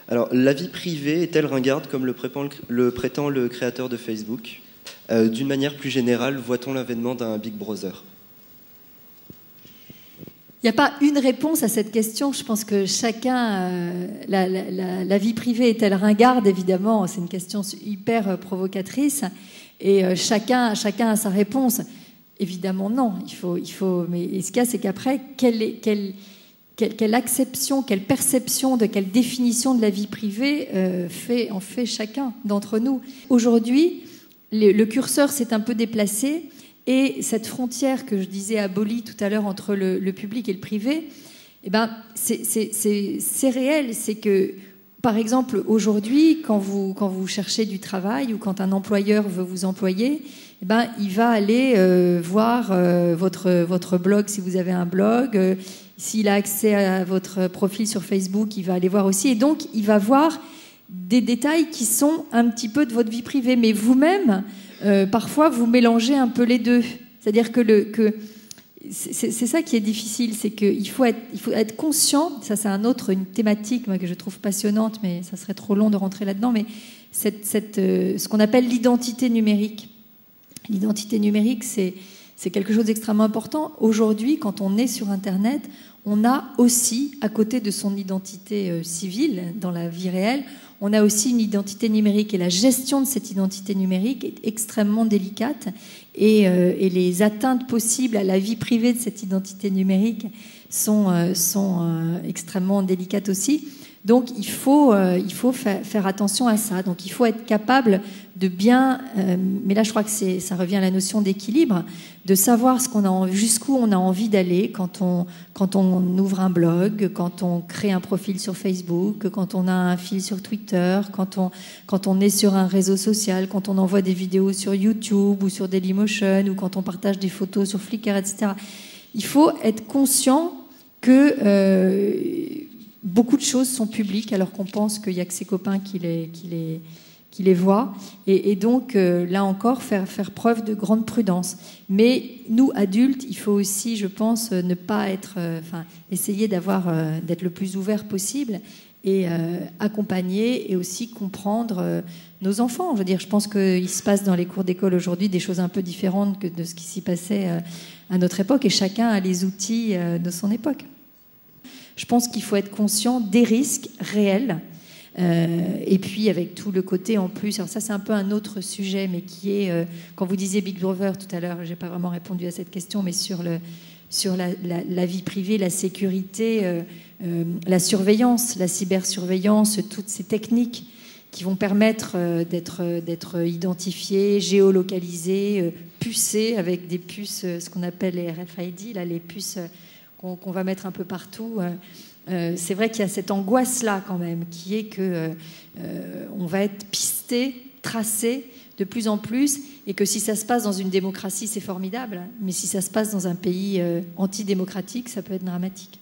Alors, la vie privée est-elle ringarde comme le prétend le créateur de Facebook? D'une manière plus générale, voit-on l'avènement d'un Big Brother? Il n'y a pas une réponse à cette question. Je pense que chacun... la vie privée est-elle ringarde? Évidemment, c'est une question hyper provocatrice. Et chacun a sa réponse. Évidemment, non. Mais ce qu'il y a, c'est qu'après, quelle acception, quelle perception, quelle définition de la vie privée en fait chacun d'entre nous? Aujourd'hui, le curseur s'est un peu déplacé et cette frontière que je disais abolie tout à l'heure entre le public et le privé, eh ben, c'est réel. C'est que, par exemple, aujourd'hui, quand vous cherchez du travail ou quand un employeur veut vous employer, eh ben, il va aller voir votre blog si vous avez un blog. S'il a accès à votre profil sur Facebook, il va aller voir aussi. Et donc, il va voir des détails qui sont un petit peu de votre vie privée. Mais vous-même, parfois, vous mélangez un peu les deux. C'est-à-dire que c'est ça qui est difficile, c'est qu'il faut être conscient. Ça, c'est une thématique moi, que je trouve passionnante, mais ça serait trop long de rentrer là-dedans. Mais ce qu'on appelle l'identité numérique. L'identité numérique, c'est quelque chose d'extrêmement important. Aujourd'hui, quand on est sur Internet, on a aussi, à côté de son identité civile, dans la vie réelle, on a aussi une identité numérique. Et la gestion de cette identité numérique est extrêmement délicate. Et les atteintes possibles à la vie privée de cette identité numérique sont extrêmement délicates aussi. Donc, il faut faire attention à ça. Donc, il faut être capable de bien... mais là, je crois que ça revient à la notion d'équilibre, de savoir jusqu'où on a envie d'aller quand on ouvre un blog, quand on crée un profil sur Facebook, quand on a un fil sur Twitter, quand on est sur un réseau social, quand on envoie des vidéos sur YouTube ou sur Dailymotion ou quand on partage des photos sur Flickr, etc. Il faut être conscient que... beaucoup de choses sont publiques alors qu'on pense qu'il n'y a que ses copains qui les voient. Et donc, là encore, faire preuve de grande prudence. Mais nous, adultes, il faut aussi, je pense, ne pas être... essayer d'être le plus ouvert possible et accompagner et aussi comprendre nos enfants. Je veux dire, je pense qu'il se passe dans les cours d'école aujourd'hui des choses un peu différentes que de ce qui s'y passait à notre époque. Et chacun a les outils de son époque. Je pense qu'il faut être conscient des risques réels et puis avec tout le côté en plus. Alors ça, c'est un peu un autre sujet, mais qui est, quand vous disiez Big Brother tout à l'heure, je n'ai pas vraiment répondu à cette question, mais sur la vie privée, la sécurité, la surveillance, la cybersurveillance, toutes ces techniques qui vont permettre d'être identifiés, géolocalisés, pucés avec des puces, ce qu'on appelle les RFID, là, les puces... qu'on va mettre un peu partout. C'est vrai qu'il y a cette angoisse-là quand même, qui est que on va être pisté, tracé de plus en plus, et que si ça se passe dans une démocratie, c'est formidable, mais si ça se passe dans un pays antidémocratique, ça peut être dramatique.